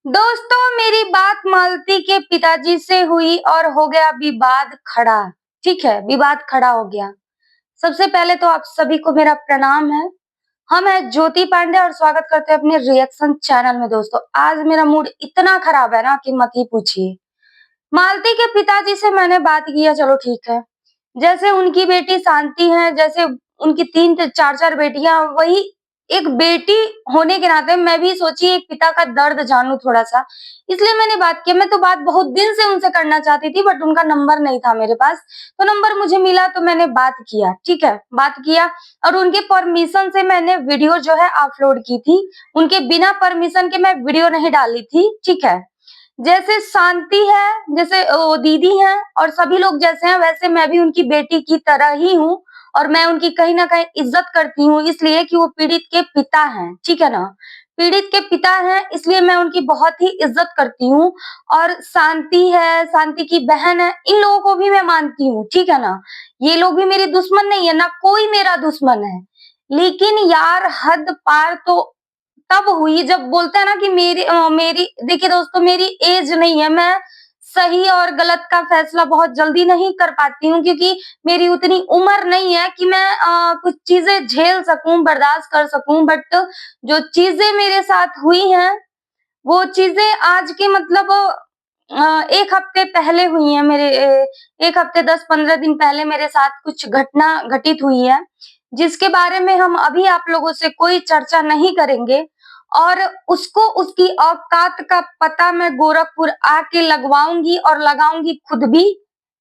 दोस्तों, मेरी बात मालती के पिताजी से हुई और हो गया विवाद खड़ा। ठीक है, विवाद खड़ा हो गया। सबसे पहले तो आप सभी को मेरा प्रणाम है। हम हैं ज्योति पांडे और स्वागत करते हैं अपने रिएक्शन चैनल में। दोस्तों, आज मेरा मूड इतना खराब है ना कि मत ही पूछिए। मालती के पिताजी से मैंने बात किया, चलो ठीक है। जैसे उनकी बेटी शांति है, जैसे उनकी 3 4-4 बेटियां, वही एक बेटी होने के नाते मैं भी सोची एक पिता का दर्द जानूं थोड़ा-सा। इसलिए मैंने बात की। मैं तो बात बहुत दिन से उनसे करना चाहती थी, बट उनका नंबर नहीं था मेरे पास। तो नंबर मुझे मिला तो मैंने बात किया, ठीक है? बात किया और उनके परमिशन से मैंने वीडियो जो है अपलोड की थी। उनके बिना परमिशन के मैं वीडियो नहीं डाली थी, ठीक है? जैसे शांति है, जैसे दीदी हैं और सभी लोग जैसे हैं, वैसे मैं भी उनकी बेटी की तरह ही हूँ और मैं उनकी कहीं न कहीं इज़्ज़त करती हूँ, इसलिए कि वो पीड़ित के पिता हैं, ठीक है ना? पीड़ित के पिता हैं, इसलिए मैं उनकी बहुत ही इज़्ज़त करती हूँ और शांति है, शांति की बहन है, इन लोगों को भी मैं मानती हूँ, ठीक है ना? ये लोग भी मेरे दुश्मन नहीं है, ना कोई मेरा दुश्मन है। लेकिन यार, हद पार तो तब हुई जब बोलते हैं ना कि मेरी देखिए दोस्तों, मेरी एज नहीं है, मैं सही और गलत का फैसला बहुत जल्दी नहीं कर पाती हूँ, क्योंकि मेरी उतनी उम्र नहीं है कि मैं कुछ चीजें झेल सकूं, बर्दाश्त कर सकूं। बट जो चीजें मेरे साथ हुई हैं, वो चीजें आज के मतलब 1 हफ्ते पहले हुई हैं। 1 हफ्ते 10-15 दिन पहले मेरे साथ कुछ घटना घटित हुई है, जिसके बारे में हम अभी आप लोगों से कोई चर्चा नहीं करेंगे और उसको उसकी औकात का पता मैं गोरखपुर आके लगवाऊँगी और लगाऊँगी खुद भी,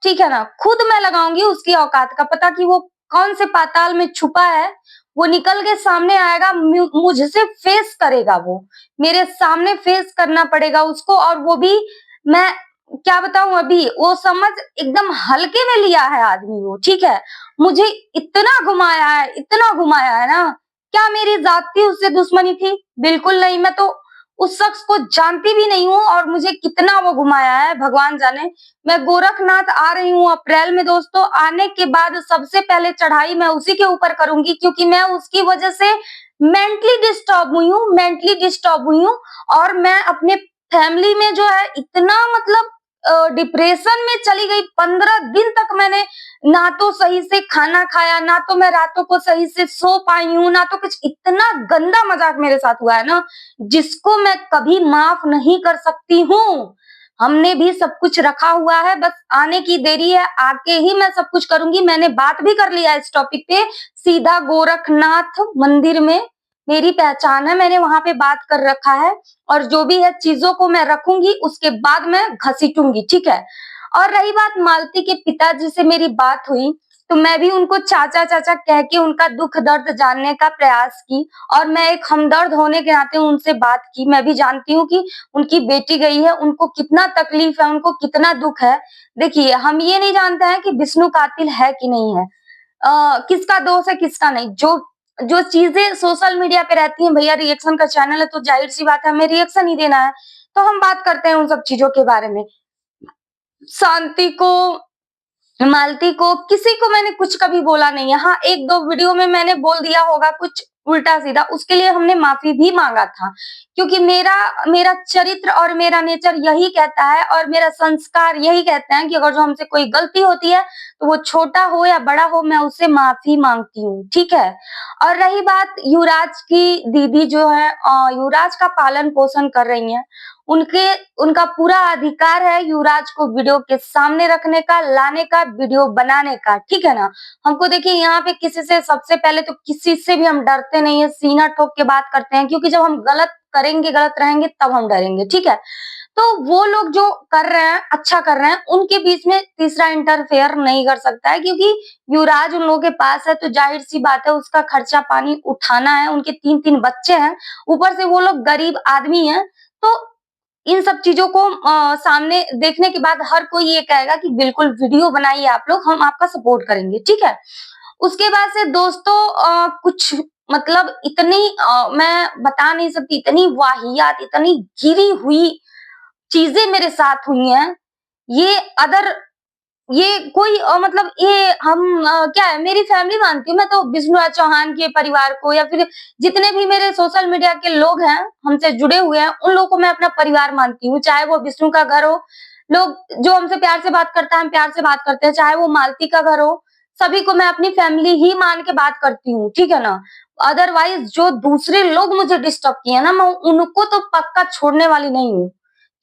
ठीक है ना? खुद मैं लगाऊँगी उसकी औकात का पता कि वो कौन से पाताल में छुपा है, वो निकल के सामने आएगा, मुझसे फेस करेगा वो। मेरे सामने फेस करना पड़ेगा उसको और वो भी मैं क्या बताऊँ अभी, वो समझ एकदम हल्के में लिया है आदमी वो, ठीक है? मुझे इतना घुमाया है ना, क्या मेरी ज़ाती उससे दुश्मनी थी? बिल्कुल नहीं, मैं तो उस शख्स को जानती भी नहीं हूँ और मुझे कितना वो घुमाया है भगवान जाने। मैं गोरखनाथ आ रही हूँ अप्रैल में दोस्तों, आने के बाद सबसे पहले चढ़ाई मैं उसी के ऊपर करूँगी, क्योंकि मैं उसकी वजह से मेंटली डिस्टर्ब हुई हूँ और मैं अपने फैमिली में जो है इतना मतलब डिप्रेशन में चली गई। 15 दिन तक मैंने ना तो सही से खाना खाया, ना तो मैं रातों को सही से सो पाई हूँ, ना तो कुछ। इतना गंदा मजाक मेरे साथ हुआ है ना, जिसको मैं कभी माफ नहीं कर सकती हूँ। हमने भी सब कुछ रखा हुआ है, बस आने की देरी है, आके ही मैं सब कुछ करूंगी। मैंने बात भी कर लिया इस टॉपिक पे, सीधा गोरखनाथ मंदिर में मेरी पहचान है, मैंने वहां पे बात कर रखा है और जो भी है चीजों को मैं रखूंगी, उसके बाद मैं घसीटूंगी, ठीक है। और रही बात मालती के पिताजी से मेरी बात हुई, तो मैं भी उनको चाचा चाचा कह के उनका दुख दर्द जानने का प्रयास की और मैं एक हमदर्द होने के नाते उनसे बात की। मैं भी जानती हूँ कि उनकी बेटी गई है, उनको कितना तकलीफ है, उनको कितना दुख है। देखिए, हम ये नहीं जानते हैं कि विष्णु कातिल है कि नहीं है, किसका दोष है किसका नहीं। जो जो चीजें सोशल मीडिया पे रहती हैं, भैया रिएक्शन का चैनल है तो जाहिर सी बात है हमें रिएक्शन ही देना है, तो हम बात करते हैं उन सब चीजों के बारे में। शांति को, मालती को, किसी को मैंने कुछ कभी बोला नहीं है। हाँ, 1-2 वीडियो में मैंने बोल दिया होगा कुछ उल्टा-सीधा, उसके लिए हमने माफ़ी भी माँगा था। क्योंकि मेरा मेरा चरित्र और मेरा नेचर यही कहता है और मेरा संस्कार यही कहते हैं कि अगर जो हमसे कोई गलती होती है, तो वो छोटा हो या बड़ा हो, मैं उससे माफ़ी माँगती हूँ, ठीक है? और रही बात युवराज की दीदी जो है युवराज का पालन-पोषण कर रही हैं, उनके उनका पूरा अधिकार है युवराज को वीडियो के सामने रखने का, लाने का, वीडियो बनाने का, ठीक है ना? हमको देखिए यहाँ पे किसी से, सबसे पहले तो किसी से भी हम डरते नहीं है, सीना ठोक के बात करते हैं, क्योंकि जब हम गलत करेंगे, गलत रहेंगे तब हम डरेंगे, ठीक है? तो वो लोग जो कर रहे हैं, अच्छा कर रहे हैं, उनके बीच में तीसरा इंटरफेयर नहीं कर सकता है, क्योंकि युवराज उन लोगों के पास है तो जाहिर-सी बात है उसका खर्चा पानी उठाना है, उनके 3-3 बच्चे हैं, ऊपर से वो लोग गरीब आदमी हैं, तो इन सब चीज़ों को सामने देखने के बाद हर कोई ये कहेगा कि बिल्कुल वीडियो बनाइए आप लोग, हम आपका सपोर्ट करेंगे, ठीक है? उसके बाद से दोस्तों कुछ मतलब इतनी मैं बता नहीं सकती, इतनी वाहियात, इतनी गिरी हुई चीज़ें मेरे साथ हुई हैं, ये अदर ये कोई मतलब ये हम क्या है, मेरी फैमिली मानती हूँ मैं तो विष्णुराज चौहान के परिवार को, या फिर जितने भी मेरे सोशल मीडिया के लोग हैं, हमसे जुड़े हुए हैं, उन लोगों को मैं अपना परिवार मानती हूँ। चाहे वो विष्णु का घर हो, लोग जो हमसे प्यार से बात करता है, हम प्यार से बात करते हैं, चाहे वो मालती का घर हो, सभी को मैं अपनी फैमिली ही मान के बात करती हूँ, ठीक है ना? अदरवाइज़ जो दूसरे लोग मुझे डिस्टर्ब किए हैं ना, मैं उनको तो पक्का छोड़ने वाली नहीं हूँ।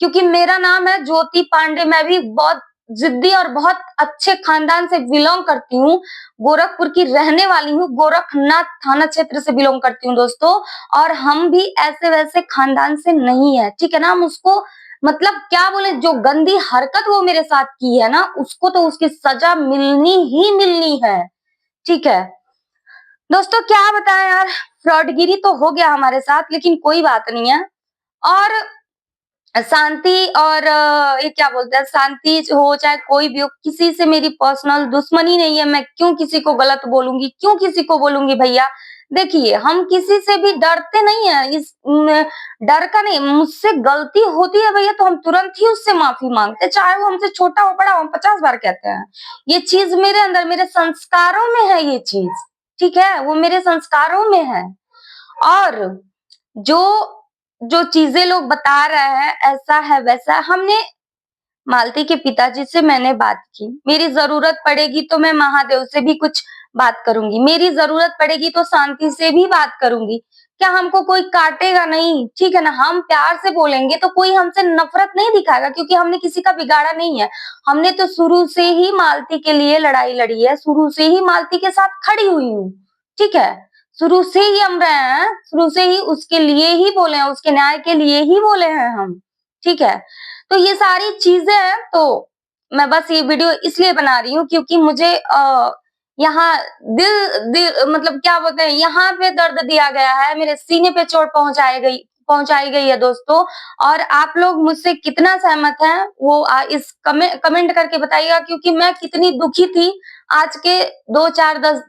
क्योंकि मेरा नाम है ज्योति पांडे, मैं भी बहुत जिद्दी और बहुत अच्छे खानदान से बिलोंग करती हूँ। गोरखपुर की रहने वाली हूँ, गोरखनाथ थाना क्षेत्र से बिलोंग करती हूँ दोस्तों। और हम भी ऐसे-वैसे खानदान से नहीं है, ठीक है ना? हम उसको मतलब क्या बोले, जो गंदी हरकत वो मेरे साथ की है ना, उसको तो उसकी सज़ा मिलनी ही मिलनी है, ठीक है? दोस्तों क्या बताएँ यार, फ्रॉडगिरी तो हो गया हमारे साथ, लेकिन कोई बात नहीं है। और शांति और ये क्या बोलते हैं, शांति हो चाहे कोई भी हो, किसी से मेरी पर्सनल दुश्मनी नहीं है। मैं क्यों किसी को गलत बोलूँगी, क्यों किसी को बोलूँगी भैया? देखिए, हम किसी से भी डरते नहीं हैं, डर का नहीं, मुझसे गलती होती है भैया तो हम तुरंत ही उससे माफ़ी माँगते हैं, चाहे वो हमसे छोटा हो, बड़ा हो, हम 50 बार कहते हैं। ये चीज़ मेरे अंदर, मेरे संस्कारों में है ये चीज़, ठीक है? वो मेरे संस्कारों में है। और जो जो चीज़ें लोग बता रहे हैं, ऐसा है, वैसा है, हमने मालती के पिताजी से मैंने बात की। मेरी ज़रूरत पड़ेगी तो मैं महादेव से भी कुछ बात करूँगी, मेरी ज़रूरत पड़ेगी तो शांति से भी बात करूँगी। क्या हमको कोई काटेगा नहीं, ठीक है ना? हम प्यार से बोलेंगे तो कोई हमसे नफ़रत नहीं दिखाएगा, क्योंकि हमने किसी का बिगाड़ा नहीं है। हमने तो शुरू से ही मालती के लिए लड़ाई लड़ी है, शुरू से ही मालती के साथ खड़ी हुई हूँ, ठीक है? शुरू से ही हम रहे हैं, शुरू से ही उसके लिए ही बोले हैं, उसके न्याय के लिए ही बोले हैं हम, ठीक है? तो ये सारी चीज़ें हैं, तो मैं बस ये वीडियो इसलिए बना रही हूँ क्योंकि मुझे यहाँ दिल दिल मतलब क्या बोलते हैं, यहाँ पे दर्द दिया गया है, मेरे सीने पे चोट पहुँचाई गई है दोस्तों। और आप लोग मुझसे कितना सहमत हैं, वो इस कमेंट करके बताइएगा, क्योंकि मैं कितनी दुखी थी। आज के 2, 4, 10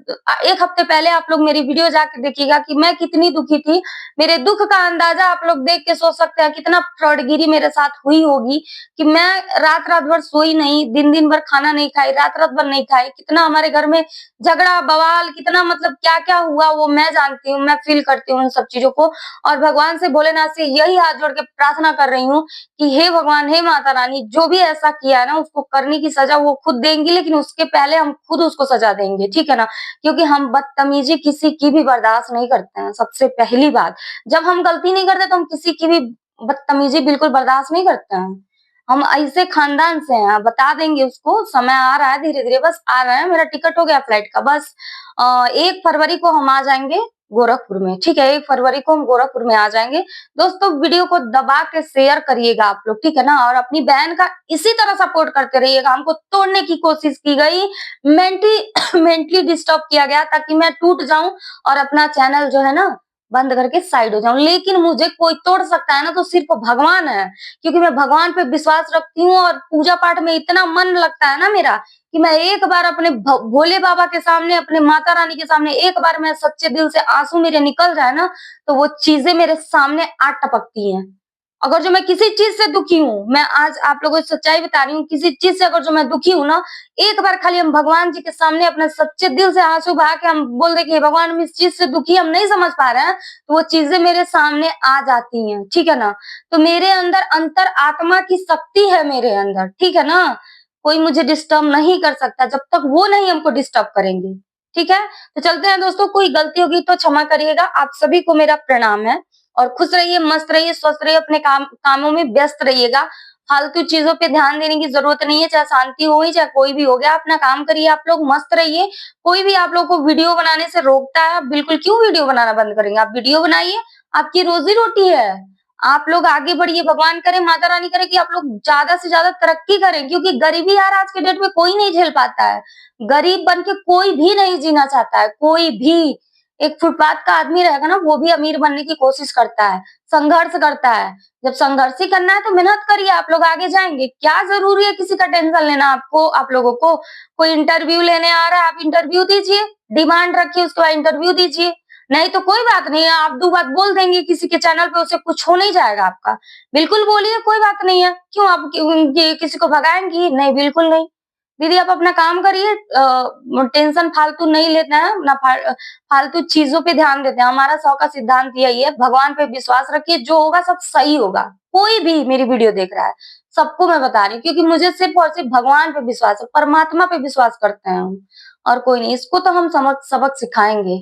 1 हफ्ते पहले आप लोग मेरी वीडियो जाके देखिएगा कि मैं कितनी दुखी थी। मेरे दुःख का अंदाज़ा आप लोग देख के सोच सकते हैं कितना फ्रॉडगिरी मेरे साथ हुई होगी, कि मैं रात-रात भर सोई नहीं, दिन-दिन भर खाना नहीं खाई, रात-रात भर नहीं खाई। कितना हमारे घर में झगड़ा, बवाल, कितना मतलब क्या-क्या हुआ वो मैं जानती हूँ, मैं फ़ील करती हूँ उन सब चीज़ों को। और भगवान से, भोलेनाथ से यही हाथ जोड़ के प्रार्थना कर रही हूँ कि हे भगवान, हे माता रानी, जो भी ऐसा किया है ना उसको करने की सज़ा वो खुद देंगी, लेकिन उसके पहले हम खुद उसको सज़ा देंगे, ठीक है ना? क्योंकि हम बदतमीज़ी किसी की भी बर्दाश्त नहीं करते हैं, सबसे पहली बात। जब हम गलती नहीं करते तो हम किसी की भी बदतमीज़ी बिल्कुल बर्दाश्त नहीं करते हैं। हम ऐसे खानदान से हैं, बता देंगे उसको, समय आ रहा है धीरे-धीरे, बस आ रहा है, मेरा टिकट हो गया फ्लाइट का, बस 1 फरवरी को हम आ जाएँगे गोरखपुर में, ठीक है? 1 फरवरी को हम गोरखपुर में आ जाएँगे। दोस्तों वीडियो को दबा के शेयर करिएगा आप लोग, ठीक है ना? और अपनी बहन का इसी तरह सपोर्ट करते रहिएगा। हमको तोड़ने की कोशिश की गई, मेंटली डिस्टर्ब किया गया ताकि मैं टूट जाऊँ और अपना चैनल जो है ना बंद करके साइड हो जाऊँ। लेकिन मुझे कोई तोड़ सकता है ना तो सिर्फ़ भगवान है, क्योंकि मैं भगवान पे विश्वास रखती हूँ और पूजा-पाठ में इतना मन लगता है ना मेरा, कि मैं एक बार अपने भोले बाबा के सामने, अपने माता रानी के सामने एक बार मैं सच्चे दिल से आँसू मेरे निकल जाए ना, तो वो चीज़ें मेरे सामने आ टपकती हैं। अगर जो मैं किसी चीज़ से दुखी हूँ, मैं आज आप लोगों को सच्चाई बता रही हूँ, किसी चीज़ से अगर जो मैं दुखी हूँ ना, एक बार खाली हम भगवान जी के सामने अपने सच्चे दिल से आँसू बहा के हम बोल दें कि हे भगवान, हम इस चीज़ से दुखी, हम नहीं समझ पा रहे हैं, तो वो चीज़ें मेरे सामने आ जाती हैं, ठीक है ना? तो मेरे अंदर अंतर आत्मा की शक्ति है मेरे अंदर, ठीक है ना? कोई मुझे डिस्टर्ब नहीं कर सकता जब तक वो नहीं हमको डिस्टर्ब करेंगे, ठीक है? तो चलते हैं दोस्तों, कोई गलती होगी तो क्षमा करिएगा। आप सभी को मेरा प्रणाम है और खुश रहिए, मस्त रहिए, स्वस्थ रहिए, अपने कामों में व्यस्त रहिएगा। फालतू चीज़ों पे ध्यान देने की ज़रूरत नहीं है, चाहे शांति हो ही, चाहे कोई भी हो गया, अपना काम करिए, आप लोग मस्त रहिए। कोई भी आप लोगों को वीडियो बनाने से रोकता है, आप बिल्कुल क्यों वीडियो बनाना बंद करेंगे? आप वीडियो बनाइए, आपकी रोज़ी-रोटी है। आप लोग आगे बढ़िए, भगवान करे, माता रानी करे कि आप लोग ज़्यादा से ज़्यादा तरक्की करें, क्योंकि गरीबी यार आज के डेट में कोई नहीं झेल पाता है। गरीब बन के कोई भी नहीं जीना चाहता है, कोई भी। एक फुटपाथ का आदमी रहेगा ना, वो भी अमीर बनने की कोशिश करता है, संघर्ष करता है। जब संघर्ष ही करना है तो मेहनत करिए, आप लोग आगे जाएँगे। क्या ज़रूरी है किसी का टेंशन लेना आपको, आप लोगों को? कोई इंटरव्यू लेने आ रहा है, आप इंटरव्यू दीजिए, डिमांड रखिए, उसके बाद इंटरव्यू दीजिए। नहीं तो कोई बात नहीं है, आप 2 बात बोल देंगे किसी के चैनल पे, उससे कुछ हो नहीं जाएगा आपका। बिल्कुल बोलिए, कोई बात नहीं है। क्यों आप किसी को भगाएँगी? नहीं, बिल्कुल नहीं। दीदी आप अपना काम करिए, टेंशन फालतू नहीं लेना है, ना फालतू चीज़ों पे ध्यान देते हैं। हमारा 100 का सिद्धांत यही है, भगवान पे विश्वास रखिए, जो होगा सब सही होगा। कोई भी मेरी वीडियो देख रहा है, सबको मैं बता रही हूँ क्योंकि मुझे सिर्फ़ और सिर्फ़ भगवान पे विश्वास है, परमात्मा पे विश्वास करते हैं हम और कोई नहीं। इसको तो हम समझ सबक सिखाएँगे।